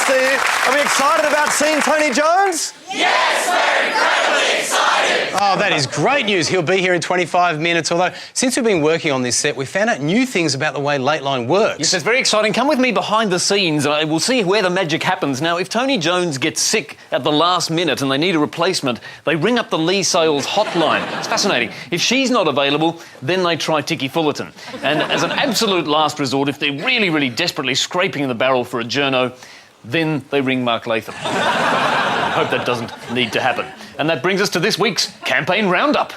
Steve. Are we excited about seeing Tony Jones? Yes, we're incredibly excited! Oh, that is great news. He'll be here in 25 minutes. Although, since we've been working on this set, we found out new things about the way Lateline works. Yes, it's very exciting. Come with me behind the scenes. We'll see where the magic happens. Now, if Tony Jones gets sick at the last minute and they need a replacement, they ring up the Lee Sales hotline. It's fascinating. If she's not available, then they try Ticky Fullerton. And as an absolute last resort, if they're really, really desperately scraping the barrel for a journo, then they ring Mark Latham. I hope that doesn't need to happen. And that brings us to this week's Campaign Roundup.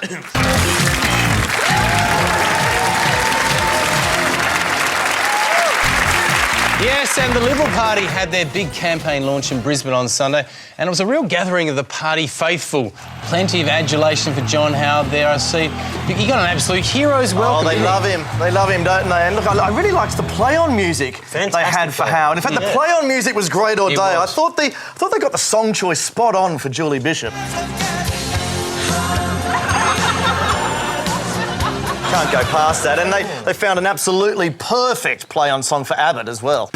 Yes, and the Liberal Party had their big campaign launch in Brisbane on Sunday, and it was a real gathering of the party faithful. Plenty of adulation for John Howard there, I see. He got an absolute hero's welcome. Oh, they love him. They love him, don't they? And look, I really liked the play-on music they had for Howard. In fact, the play-on music was great all day. I thought they got the song choice spot on for Julie Bishop. Can't go past that. And they found an absolutely perfect play-on song for Abbott as well.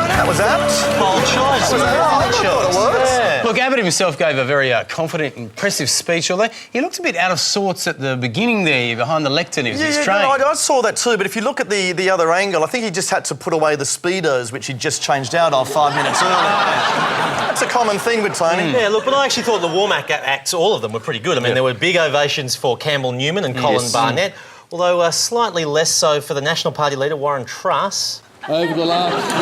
That was apt. Bold choice. I thought it was. Yeah. Look, Abbott himself gave a very confident, impressive speech, although he looked a bit out of sorts at the beginning there, behind the lectern. He was restrained. I saw that too, but if you look at the other angle, I think he just had to put away the Speedos, which he'd just changed out of 5 minutes earlier. That's a common thing with Tony. Yeah, look, but I actually thought the warm-up acts, all of them, were pretty good. I mean, there were big ovations for Campbell Newman and Colin Barnett, although slightly less so for the National Party leader, Warren Truss. Over the last 2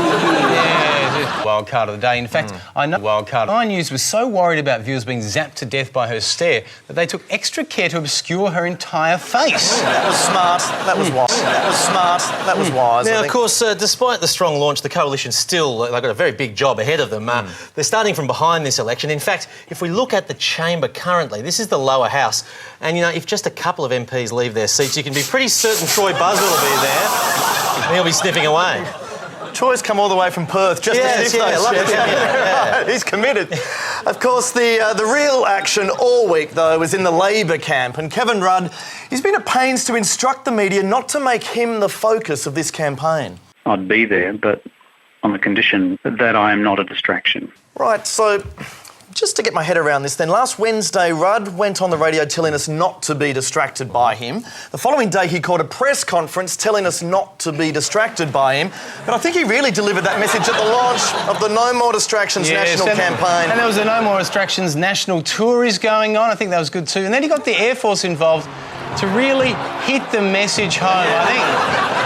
years. Wild card of the day. In fact, I know Wild Card. Nine News was so worried about viewers being zapped to death by her stare that they took extra care to obscure her entire face. That was smart. That was wise. That was smart. That was wise. Now, of course, despite the strong launch, the coalition still, they've got a very big job ahead of them. They're starting from behind this election. In fact, if we look at the chamber currently, this is the lower house. And, you know, if just a couple of MPs leave their seats, you can be pretty certain Troy Buzzard will be there. And he'll be sniffing away. Troy's come all the way from Perth just to sniff those. Right, he's committed. Of course, the real action all week, though, was in the Labor camp, and Kevin Rudd, he's been at pains to instruct the media not to make him the focus of this campaign. I'd be there, but on the condition that I am not a distraction. Right, so just to get my head around this then, last Wednesday, Rudd went on the radio telling us not to be distracted by him. The following day, he called a press conference telling us not to be distracted by him. But I think he really delivered that message at the launch of the No More Distractions national campaign. And there was the No More Distractions national tour is going on. I think that was good too. And then he got the Air Force involved to really hit the message home. I think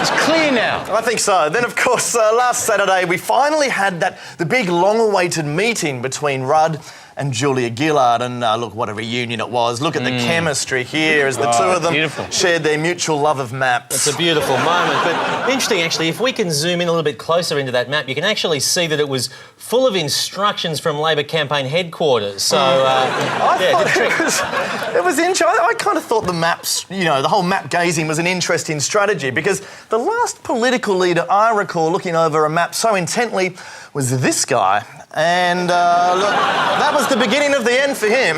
it's clear now. I think so. Then, of course, last Saturday, we finally had the big, long-awaited meeting between Rudd and Julia Gillard, and look, what a reunion it was. Look at the chemistry here as the two of them shared their mutual love of maps. It's a beautiful moment, but interesting actually, if we can zoom in a little bit closer into that map, you can actually see that it was full of instructions from Labor campaign headquarters. So, it was interesting. I kind of thought the maps, you know, the whole map gazing was an interesting strategy, because the last political leader I recall looking over a map so intently was this guy. And look, that was the beginning of the end for him.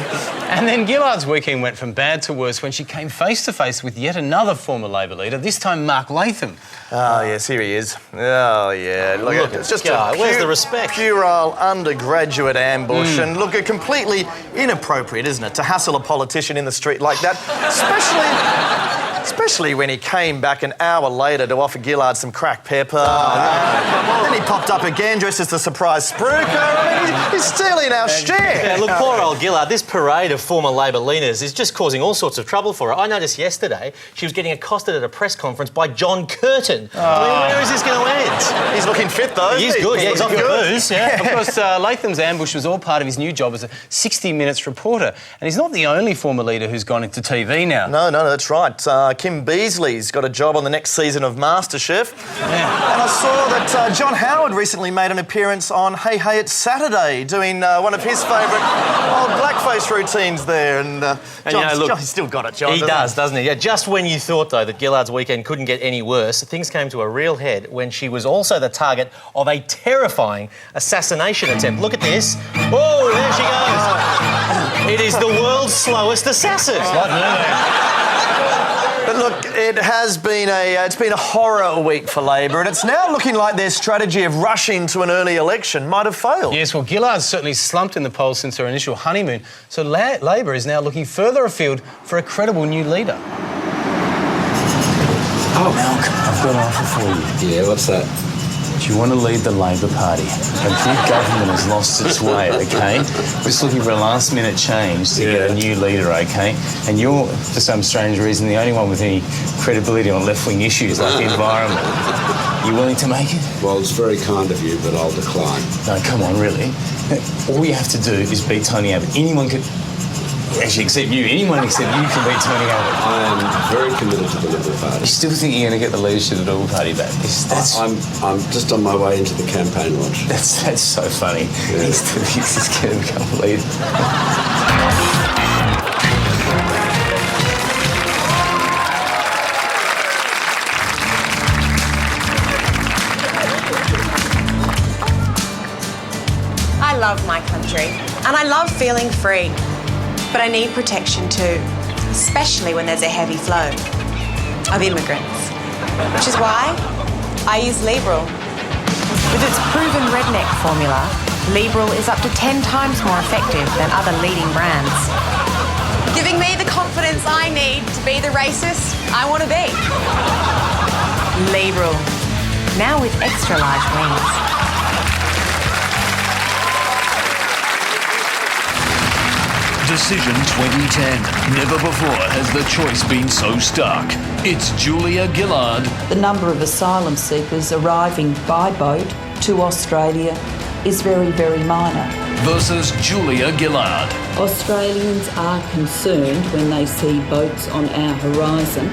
And then Gillard's weekend went from bad to worse when she came face-to-face with yet another former Labor leader, this time Mark Latham. Oh, yes, here he is. Oh, yeah. Look it's just where's the respect? Puerile undergraduate ambush. And look, completely inappropriate, isn't it, to hassle a politician in the street like that? Especially when he came back an hour later to offer Gillard some cracked pepper. Then he popped up again dressed as the surprise spruiker. I mean, he's stealing our share. Yeah, look, poor old Gillard, this parade of former Labor leaders is just causing all sorts of trouble for her. I noticed yesterday she was getting accosted at a press conference by John Curtin. I mean, where is this going to end? He's looking fit, though. He's good, yeah, he's off the booze. Yeah. Of course, Latham's ambush was all part of his new job as a 60 Minutes reporter. And he's not the only former leader who's gone into TV now. No, that's right. Kim Beazley's got a job on the next season of MasterChef. Yeah. And I saw that John Howard recently made an appearance on Hey Hey It's Saturday, doing one of his favourite old blackface routines there. And John's still got it, John. He does, doesn't he? Yeah, just when you thought, though, that Gillard's weekend couldn't get any worse, things came to a real head when she was also the target of a terrifying assassination attempt. Look at this. Oh, there she goes. It is the world's slowest assassin. But look, it's been a horror week for Labor, and it's now looking like their strategy of rushing to an early election might have failed. Yes, well, Gillard's certainly slumped in the polls since her initial honeymoon, so Labor is now looking further afield for a credible new leader. Oh, Malcolm, I've got an offer for you. Yeah, what's that? Do you want to lead the Labor Party? A big government has lost its way, OK? We're just looking for a last-minute change to get a new leader, OK? And you're, for some strange reason, the only one with any credibility on left-wing issues like the environment. You willing to make it? Well, it's very kind of you, but I'll decline. No, come on, really. All you have to do is beat Tony Abbott. Anyone could... Actually, except you. Anyone except you can beat Tony Abbott. I am very committed to the Liberal Party. You still think you're going to get the leadership of the Liberal Party back? I'm just on my way into the campaign launch. That's so funny. Yeah. He still thinks he's going to become a leader. I love my country and I love feeling free. But I need protection too, especially when there's a heavy flow of immigrants. Which is why I use Liberal. With its proven redneck formula, Liberal is up to 10 times more effective than other leading brands. Giving me the confidence I need to be the racist I want to be. Liberal, now with extra large wings. Decision 2010. Never before has the choice been so stark. It's Julia Gillard. The number of asylum seekers arriving by boat to Australia is very, very minor. Versus Julia Gillard. Australians are concerned when they see boats on our horizon.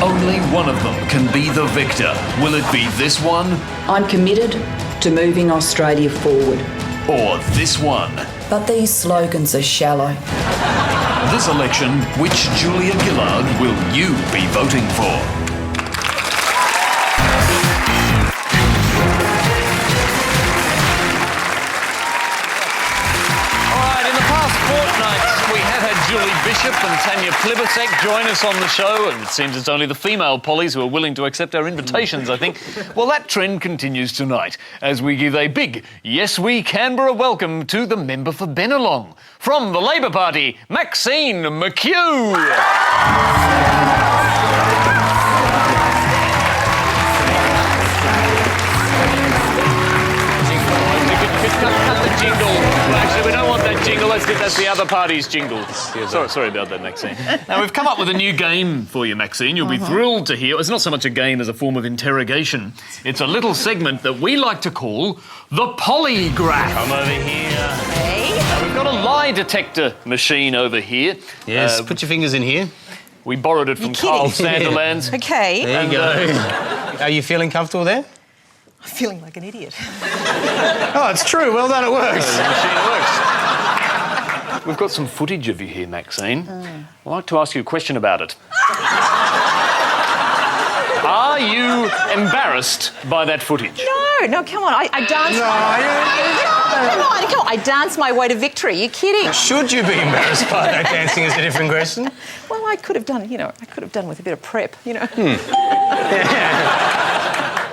Only one of them can be the victor. Will it be this one? I'm committed to moving Australia forward. Or this one? But these slogans are shallow. This election, which Julia Gillard will you be voting for? We have had Julie Bishop and Tanya Plibersek join us on the show, and it seems it's only the female Pollies who are willing to accept our invitations, I think. Well, that trend continues tonight as we give a big Yes We Canberra welcome to the member for Bennelong. From the Labor Party, Maxine McHugh. Cut the jingle. Well, actually, we don't want that jingle. That's the other party's jingle. Sorry about that, Maxine. Now, we've come up with a new game for you, Maxine. You'll be thrilled to hear. It's not so much a game as a form of interrogation. It's a little segment that we like to call the polygraph. Come over here. Hey. Now, we've got a lie detector machine over here. Yes, put your fingers in here. We borrowed it from Carl Sanderlands. Okay. There you go. Are you feeling comfortable there? I'm feeling like an idiot. Oh, it's true. Well done, it works. The machine works. We've got some footage of you here, Maxine. I'd like to ask you a question about it. Are you embarrassed by that footage? No, come on. I danced. Come on. I danced my way to victory. You're kidding. Should you be embarrassed by that? Dancing is a different question. Well, I could have done with a bit of prep,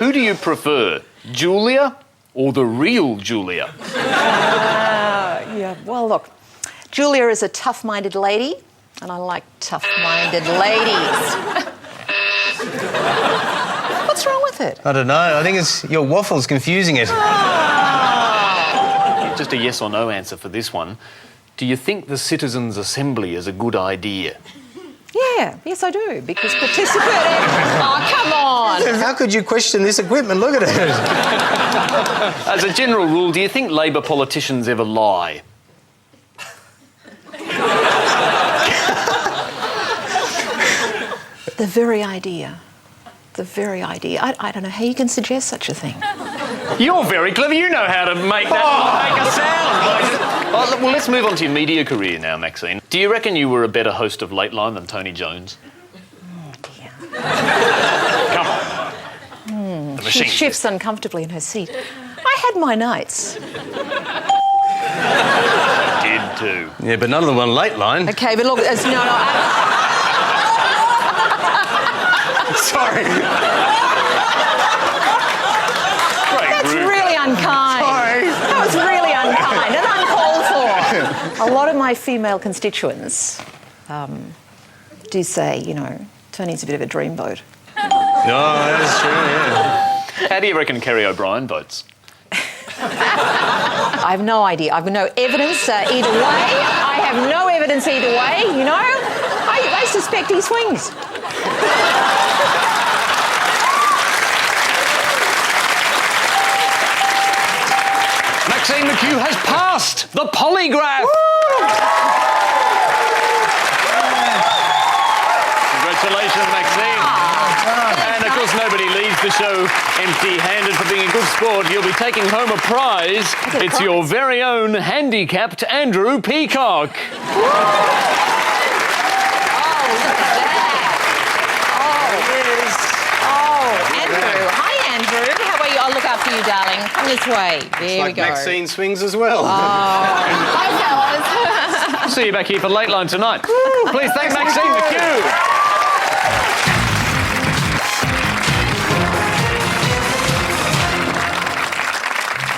Who do you prefer, Julia or the real Julia? Yeah, well, look, Julia is a tough-minded lady, and I like tough-minded ladies. What's wrong with it? I don't know. I think it's your waffle's confusing it. Just a yes or no answer for this one. Do you think the Citizens' Assembly is a good idea? Yeah, yes, I do, because participating... Oh, come on! How could you question this equipment? Look at it. As a general rule, do you think Labor politicians ever lie? The very idea. I don't know how you can suggest such a thing. You're very clever. You know how to make that make a sound. Well, let's move on to your media career now, Maxine. Do you reckon you were a better host of Lateline than Tony Jones? Oh, dear. Come on. The She machine. shifts uncomfortably in her seat. I had my nights. Did too. Yeah, but none of them on Lateline. Okay, but look, Sorry. That's really unkind. Sorry. That was really unkind and uncalled for. A lot of my female constituents do say, you know, Tony's a bit of a dreamboat. No, that's true, yeah. How do you reckon Kerry O'Brien votes? I have no idea. I've no evidence either way. I have no evidence either way, you know. I suspect he swings. Maxine McHugh has passed the polygraph. Congratulations, Maxine. And of course, nobody leaves the show empty-handed for being a good sport. You'll be taking home a prize. It's your very own handicapped Andrew Peacock. Andrew. Hi, Andrew. How are you? I'll look after you, darling. Come this way. There we go. Maxine swings as well. Hi, fellas. See you back here for Late Line tonight. Please thank Maxine McHugh.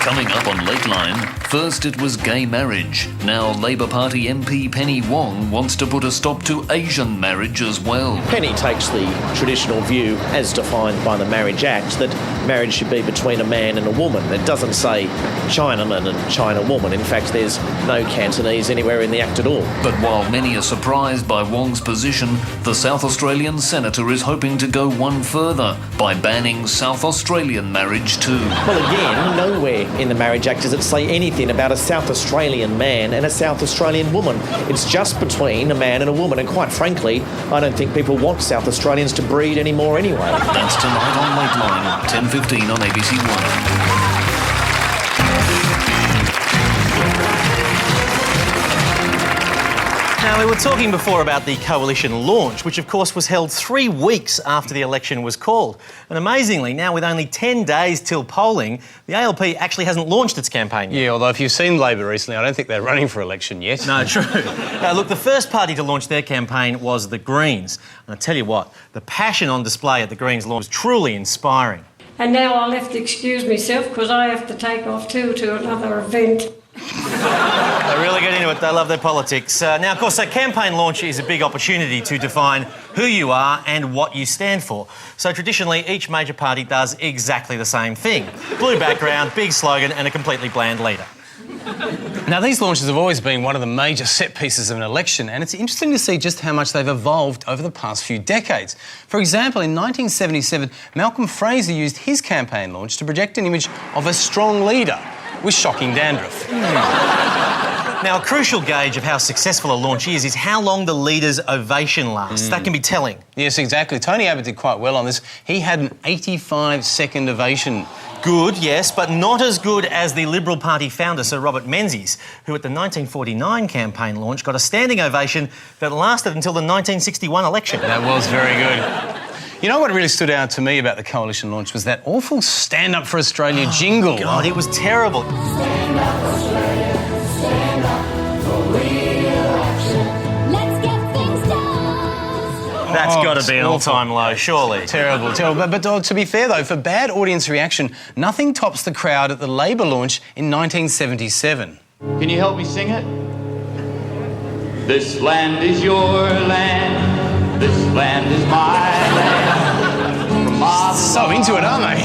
Coming up on Late Line, first it was gay marriage. Now Labour Party MP Penny Wong wants to put a stop to Asian marriage as well. Penny takes the traditional view, as defined by the Marriage Act, that marriage should be between a man and a woman. It doesn't say Chinaman and Chinawoman. In fact, there's no Cantonese anywhere in the Act at all. But while many are surprised by Wong's position, the South Australian senator is hoping to go one further by banning South Australian marriage too. Well, again, nowhere in the Marriage Act does it say anything about a South Australian man and a South Australian woman. It's just between a man and a woman, and quite frankly, I don't think people want South Australians to breed anymore anyway. That's tonight on Late Line, 10:15 on ABC One. Now, we were talking before about the coalition launch, which of course was held 3 weeks after the election was called. And amazingly, now with only 10 days till polling, the ALP actually hasn't launched its campaign yet. Yeah, although if you've seen Labor recently, I don't think they're running for election yet. No, true. Now, look, the first party to launch their campaign was the Greens. And I tell you what, the passion on display at the Greens launch was truly inspiring. And now I'll have to excuse myself because I have to take off too to another event. They really get into it. They love their politics. Now, of course, a campaign launch is a big opportunity to define who you are and what you stand for. So traditionally, each major party does exactly the same thing. Blue background, big slogan and a completely bland leader. Now, these launches have always been one of the major set pieces of an election, and it's interesting to see just how much they've evolved over the past few decades. For example, in 1977, Malcolm Fraser used his campaign launch to project an image of a strong leader with shocking dandruff. Now, a crucial gauge of how successful a launch is how long the leader's ovation lasts. That can be telling. Yes, exactly. Tony Abbott did quite well on this. He had an 85-second ovation. Good, yes, but not as good as the Liberal Party founder, Sir Robert Menzies, who at the 1949 campaign launch got a standing ovation that lasted until the 1961 election. That was very good. You know what really stood out to me about the coalition launch was that awful Stand Up for Australia jingle. God, it was terrible. Stand up for Australia, stand up for real action. Let's get things done. That's got to be an all-time low, surely. Terrible, terrible. But to be fair, though, for bad audience reaction, nothing tops the crowd at the Labor launch in 1977. Can you help me sing it? This land is your land. This land is my land. From So into it, aren't they?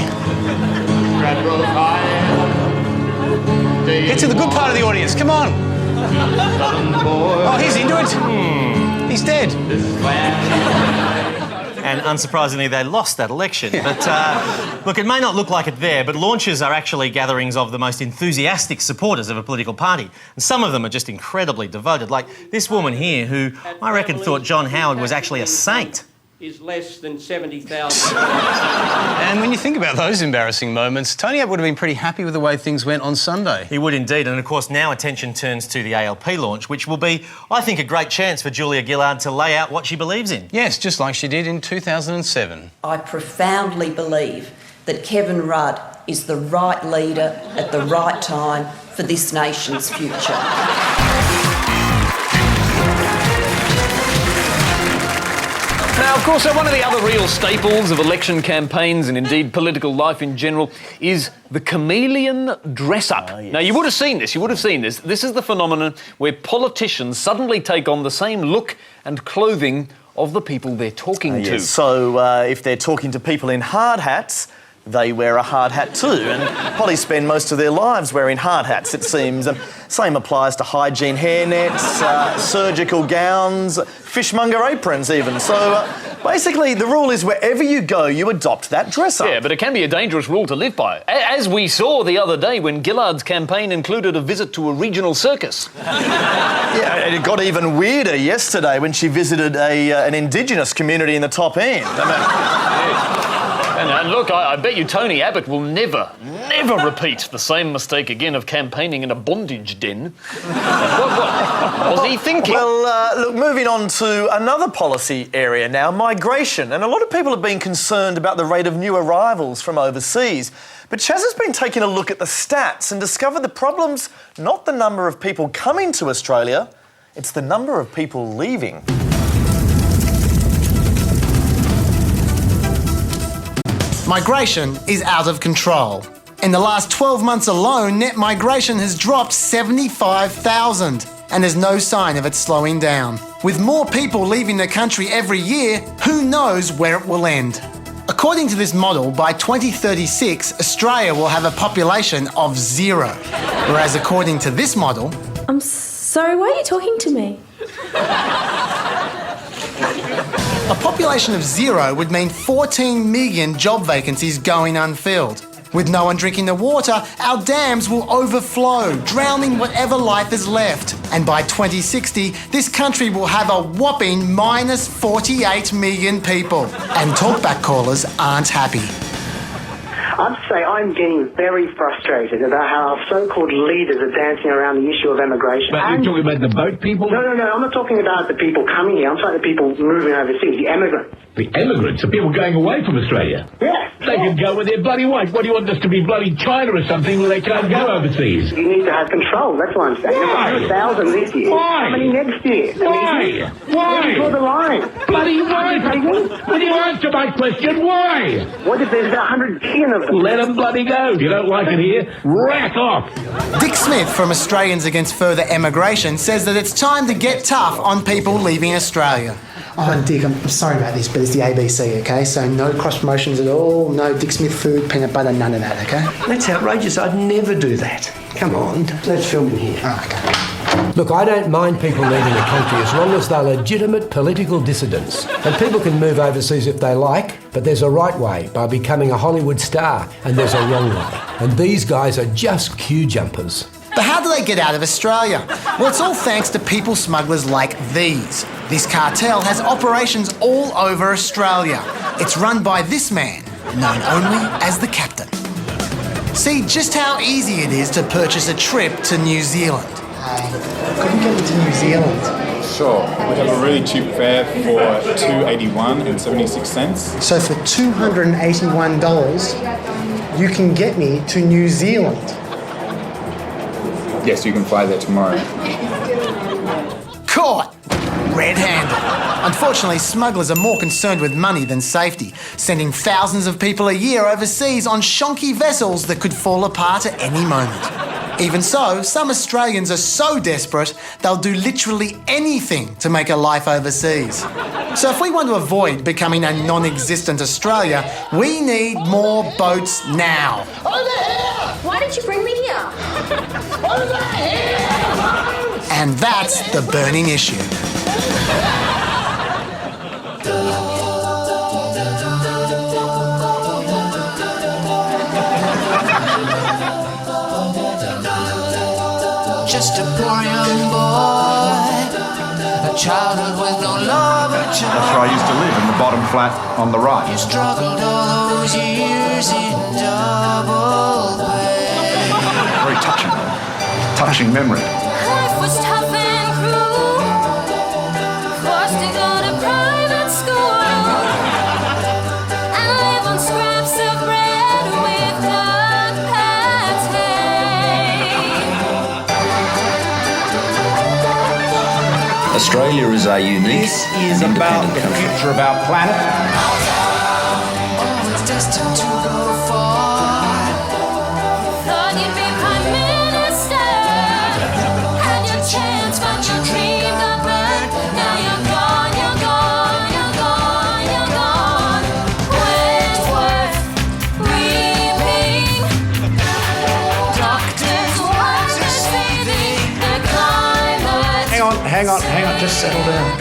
Get to the good part of the audience, come on. Oh, he's into it. He's dead. And unsurprisingly, they lost that election. But look, it may not look like it there, but launches are actually gatherings of the most enthusiastic supporters of a political party. And some of them are just incredibly devoted. Like this woman here who I reckon thought John Howard was actually a saint. Is less than 70,000. And when you think about those embarrassing moments, Tony Abbott would have been pretty happy with the way things went on Sunday. He would indeed, and of course now attention turns to the ALP launch, which will be, I think, a great chance for Julia Gillard to lay out what she believes in. Yes, just like she did in 2007. I profoundly believe that Kevin Rudd is the right leader at the right time for this nation's future. Now, Of course, one of the other real staples of election campaigns and indeed political life in general is the chameleon dress-up. Yes. Now, you would have seen this. This is the phenomenon where politicians suddenly take on the same look and clothing of the people they're talking to. Yes. So if they're talking to people in hard hats, they wear a hard hat too. And probably spend most of their lives wearing hard hats, it seems. And same applies to hygiene hairnets, surgical gowns, fishmonger aprons even. So basically the rule is wherever you go, you adopt that dress up. Yeah, but it can be a dangerous rule to live by. As we saw the other day when Gillard's campaign included a visit to a regional circus. Yeah, and it got even weirder yesterday when she visited an Indigenous community in the top end. And look, I bet you Tony Abbott will never repeat the same mistake again of campaigning in a bondage den. What was he thinking? Well, look, moving on to another policy area now, migration. And a lot of people have been concerned about the rate of new arrivals from overseas. But Chaz has been taking a look at the stats and discovered the problem's not the number of people coming to Australia, it's the number of people leaving. Migration is out of control. In the last 12 months alone, net migration has dropped 75,000, and there's no sign of it slowing down. With more people leaving the country every year, who knows where it will end? According to this model, by 2036, Australia will have a population of 0. Whereas according to this model... I'm sorry, why are you talking to me? A population of 0 would mean 14 million job vacancies going unfilled. With no one drinking the water, our dams will overflow, drowning whatever life is left. And by 2060, this country will have a whopping minus 48 million people. And talkback callers aren't happy. I'd say I'm getting very frustrated about how our so-called leaders are dancing around the issue of immigration. But you're talking about the boat people? No, I'm not talking about the people coming here. I'm talking about the people moving overseas, the emigrants. The immigrants, the people going away from Australia? Yes. They can go with their bloody wife. What do you want us to be bloody China or something where they can't go overseas? You need to have control, that's what I'm saying. Why? 100,000 this year. Why? How many next year? Why? Why? Draw the line. Bloody why? Will you answer my question? Why? What if there's about 100 billion of them? Let them bloody go. If you don't like it here, rack off. Dick Smith from Australians Against Further Emigration says that it's time to get tough on people leaving Australia. Oh, Dick, I'm sorry about this, but it's the ABC, okay? So no cross promotions at all, no Dick Smith food, peanut butter, none of that, okay? That's outrageous. I'd never do that. Come on, let's film in here. Oh, okay. Look, I don't mind people leaving the country as long as they're legitimate political dissidents. And people can move overseas if they like, but there's a right way, by becoming a Hollywood star, and there's a wrong way. And these guys are just queue jumpers. But how do they get out of Australia? Well, it's all thanks to people smugglers like these. This cartel has operations all over Australia. It's run by this man, known only as the Captain. See just how easy it is to purchase a trip to New Zealand. Couldn't get into New Zealand. Sure. We have a really cheap fare for $2.81 and 76 cents. So for $281, you can get me to New Zealand. Yes, you can fly there tomorrow. Caught! Red-handed. Unfortunately, smugglers are more concerned with money than safety, sending thousands of people a year overseas on shonky vessels that could fall apart at any moment. Even so, some Australians are so desperate, they'll do literally anything to make a life overseas. So if we want to avoid becoming a non-existent Australia, we need more boats now. Over here! Why did you bring me here? Over here! And that's the burning issue. Just a poor young boy, a childhood with no love or joy. That's where I used to live, in the bottom flat on the right. You struggled all those years in double pay. Very touching memory. Life was tough and cruel. Forced to go to private school and live on scraps of bread with duck pate. Australia is a unique. This is about the future of our planet. Always destined to go far. Thought you'd be Prime Minister. Had your chance, but your dream got burned. Now you're gone, you're gone, you're gone, you're gone. Wentworth, reaping. Doctors, understanding the climate. Hang on, just settle down.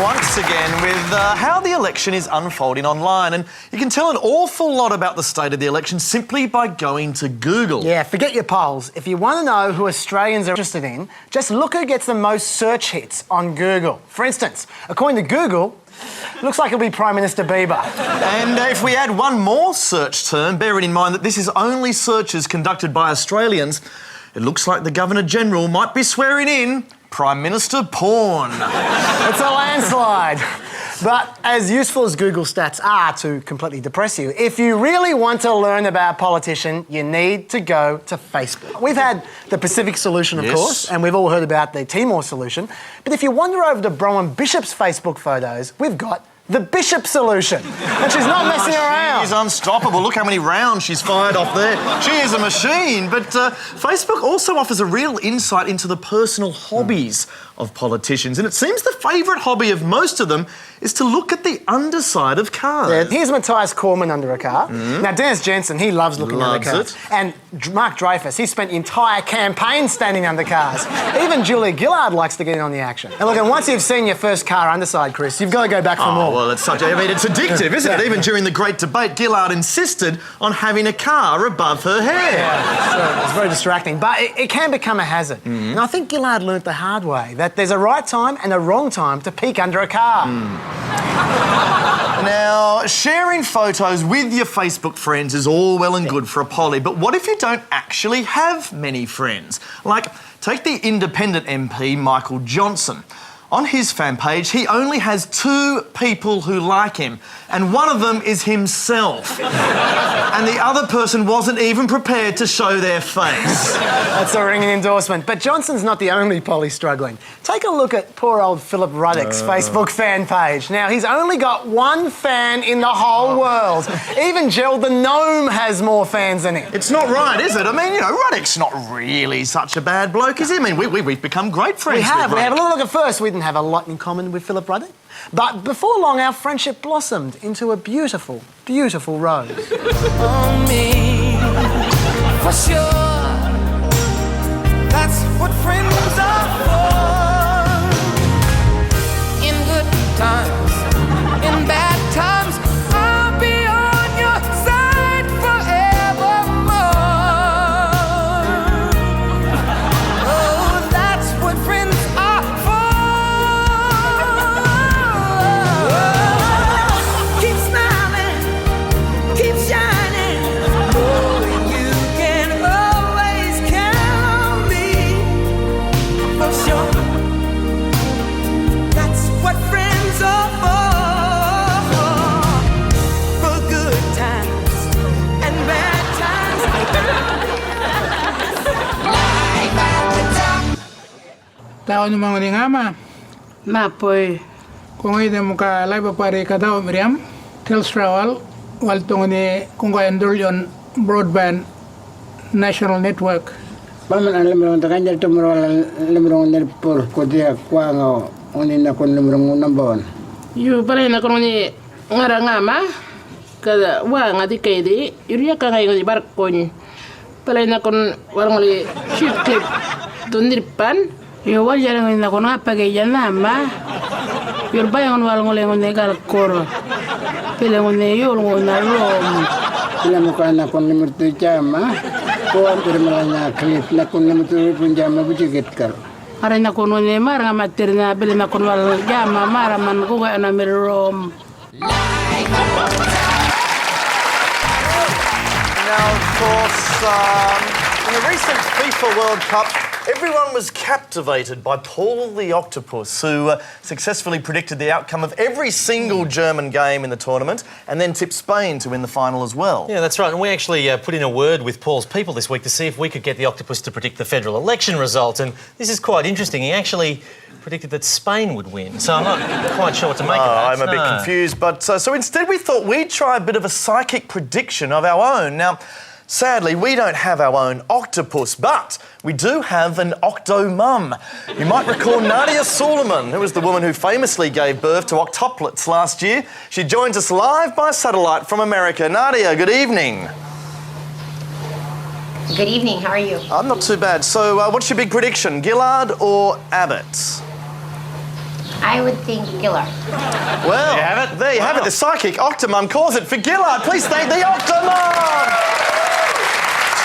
Once again with how the election is unfolding online, and you can tell an awful lot about the state of the election simply by going to Google. Yeah, forget your polls. If you want to know who Australians are interested in, just look who gets the most search hits on Google. For instance, according to Google, looks like it'll be Prime Minister Bieber. And if we add one more search term, bearing in mind that this is only searches conducted by Australians, it looks like the Governor-General might be swearing in Prime Minister Porn. It's a landslide. But as useful as Google stats are to completely depress you, if you really want to learn about politicians, you need to go to Facebook. We've had the Pacific solution, of course, and we've all heard about the Timor solution. But if you wander over to Bronwyn Bishop's Facebook photos, we've got the Bishop solution. And she's not messing around. She's unstoppable. Look how many rounds she's fired off there. She is a machine. But Facebook also offers a real insight into the personal hobbies of politicians. And it seems the favourite hobby of most of them is to look at the underside of cars. Yeah, here's Matthias Cormann under a car. Now, Dennis Jensen, he loves looking under cars. And Mark Dreyfus, he spent the entire campaign standing under cars. Even Julia Gillard likes to get in on the action. And look, and once you've seen your first car underside, Chris, you've got to go back for more. Well, it's it's addictive, isn't it? Even during the Great Debate, Gillard insisted on having a car above her hair. Yeah, it's very distracting, but it can become a hazard. And I think Gillard learnt the hard way that there's a right time and a wrong time to peek under a car. Now, sharing photos with your Facebook friends is all well and good for a poly, but what if you don't actually have many friends? Like, take the independent MP, Michael Johnson. On his fan page, he only has 2 people who like him, and one of them is himself. And the other person wasn't even prepared to show their face. That's a ringing endorsement. But Johnson's not the only poly struggling. Take a look at poor old Philip Ruddock's Facebook fan page. Now, he's only got 1 fan in the whole world. Even Gerald the Gnome has more fans than him. It's not right, is it? I mean, Ruddock's not really such a bad bloke, is he? I mean, we've become great friends We have. with We have a Ruddock. little look at first. We didn't have a lot in common with Philip Ruddock. But before long, our friendship blossomed into a beautiful, beautiful rose. On me, for sure. That's what friends are for. In good times, in bad times, I'll be on your side forevermore. Oh, that's what friends are for. Keep smiling, keep shining. Knowing you can always count on me. For sure, that's what friends are for. For good times and bad times. Life at the top. Tao ni mga ngama. Mapoy. Kung ide mo ka live pare ka daw Miriam. Telstra wal tong ni kung ka endol yon broadband national network. Paman ang lemrong takanjal tumro lemrong ner por ko dia kwa ngo onin na kon lemrong nambon. Yu pare na kono ni ngara ngama kada wa ngati kaidi yuria ka ngai ngi bar kon pare na kon warang li shoot clip tundirpan Yo wal jarang na ko nga pagayana ma. Your bayan wal ngoleng negal kor. Pilang ne yul ngona rom. Pilang mo ka na kon limut jama. Ko am permalanya klit na kon limut punjama bujigit kar. Ara na kono ne mar nga materna bele na kon wal jama mara man ko ga na rom. Now, of course, in the recent FIFA World Cup, everyone was captivated by Paul the Octopus, who successfully predicted the outcome of every single German game in the tournament and then tipped Spain to win the final as well. Yeah, that's right. And we actually put in a word with Paul's people this week to see if we could get the Octopus to predict the federal election result. And this is quite interesting. He actually predicted that Spain would win. So I'm not quite sure what to make of that. I'm a bit confused. But so instead we thought we'd try a bit of a psychic prediction of our own. Now, sadly, we don't have our own octopus, but we do have an octo-mum. You might recall Nadia Suleiman, who was the woman who famously gave birth to octuplets last year. She joins us live by satellite from America. Nadia, good evening. Good evening, how are you? I'm not too bad. So what's your big prediction, Gillard or Abbott? I would think Gillard. Well, there you have it. The psychic Octomum calls it for Gillard. Please thank the Octomum!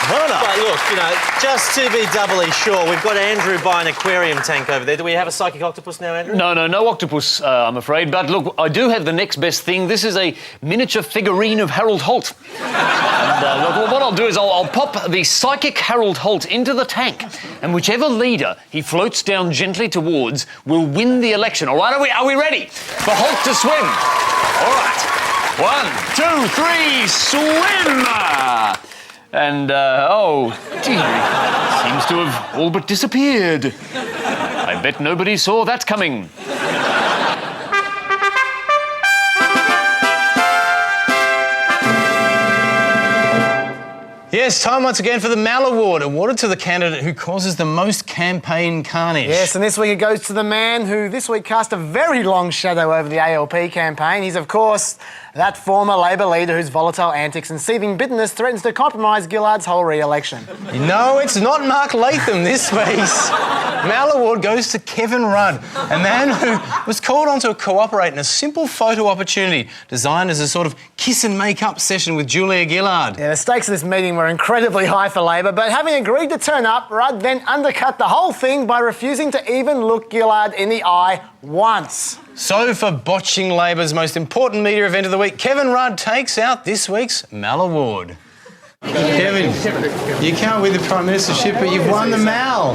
But look, you know, just to be doubly sure, we've got Andrew by an aquarium tank over there. Do we have a psychic octopus now, Andrew? No octopus, I'm afraid. But look, I do have the next best thing. This is a miniature figurine of Harold Holt. And look, what I'll do is I'll pop the psychic Harold Holt into the tank, and whichever leader he floats down gently towards will win the election. All right, are we ready for Holt to swim? All right. 1, 2, 3, swim! And, oh, gee, seems to have all but disappeared. I bet nobody saw that coming. Yes, time once again for the Mal Award, awarded to the candidate who causes the most campaign carnage. Yes, and this week it goes to the man who this week cast a very long shadow over the ALP campaign. He's, of course, that former Labor leader whose volatile antics and seething bitterness threatens to compromise Gillard's whole re-election. No, it's not Mark Latham this week's Mal Award goes to Kevin Rudd, a man who was called on to cooperate in a simple photo opportunity designed as a sort of kiss and make up session with Julia Gillard. Yeah, the stakes of this meeting were incredibly high for Labor, but having agreed to turn up, Rudd then undercut the whole thing by refusing to even look Gillard in the eye once. So for botching Labor's most important media event of the week, Kevin Rudd takes out this week's Mal Award. Kevin, you can't win the Prime Ministership, but you've won the Mal.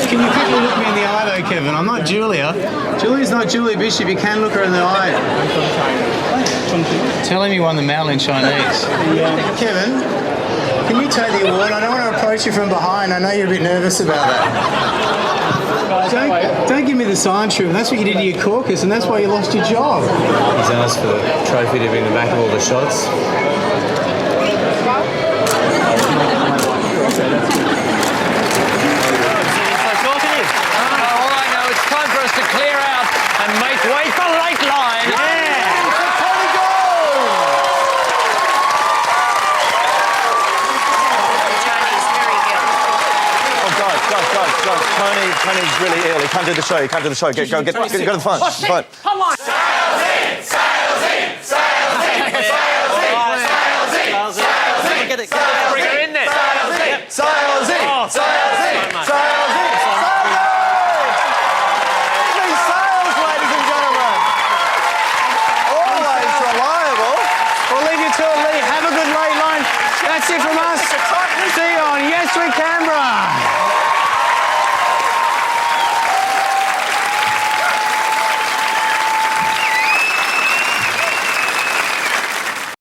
Can you quickly look me in the eye though, Kevin? I'm not Julia. Julia's not Julia Bishop. You can look her in the eye. Tell him you won the Mal in Chinese. Kevin, can you take the award? I don't want to approach you from behind. I know you're a bit nervous about that. Don't give me the science room. That's what you did to your caucus, and that's why you lost your job. He's asked for the trophy to be in the back of all the shots. All I know, it's time for us to clear out and make way for Late Line. Tony's really ill. He can't do the show. Go to the phone. Come on. Sails in!